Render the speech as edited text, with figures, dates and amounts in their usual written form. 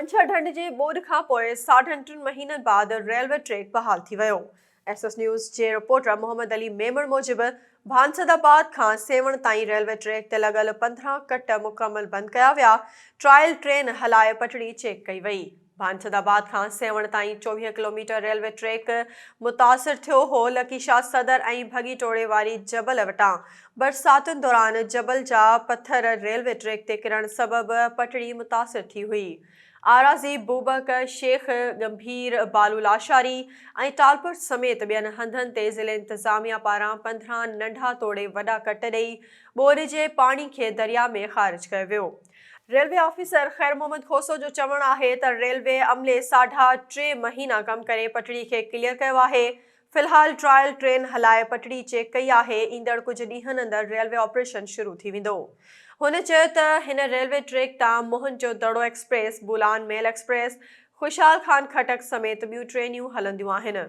मंछा ढंढ जे ॿोॾ खां पोइ 3.5 महीननि बाद रेलवे ट्रैक बहाल थी वियो। एसएस न्यूज़ जे रिपोर्टर मोहम्मद अली मेमण मूजिबि भांसदाबाद खां सेवण ताईं रेलवे ट्रैक ते लॻल 15 कट मुकमल बंदि कया विया। ट्रायल ट्रेन हलाए पटड़ी चेक कई वई। भांसदाबाद खां सेवण ताईं 24 किलोमीटर रेलवे ट्रैक मुतासिर थियो हो। लकीशाह सदर ऐं भगी टोड़े वारी जबल वटां बरसातुनि दौरान जबल जा पत्थर रेलवे ट्रैक ते किरण सबबि पटड़ी मुतासिर थी हुई। आराज़ी बूबक शेख गंभीर बालू लाशारी ऐं टालपुर समेत ॿियनि हंधनि ते ज़िले इंतिज़ामिया पारां 15 नंढा तोड़े वॾा कट ॾेई ॿोॾ जे पाणी खे दरिया में ख़ारिज कयो वियो। रेलवे ऑफिसर ख़ैर मोहम्मद खोसो जो चवणु आहे त रेलवे अमले 3.5 महीना कम करे पटड़ी खे क्लियर कयो आहे। फ़िलहाल ट्रायल ट्रेन हलाए पटड़ी चेक कई आहे। ईंदड़ कुझु ॾींहनि अंदरि रेलवे ऑपरेशन शुरू थी वेंदो। हुन चयो त हिन रेलवे ट्रैक तां मोहन जो दड़ो एक्सप्रेस, बुलान मेल एक्सप्रेस, खुशहाल खान खटक समेत ॿियूं ट्रेनियूं हलंदियूं आहिनि।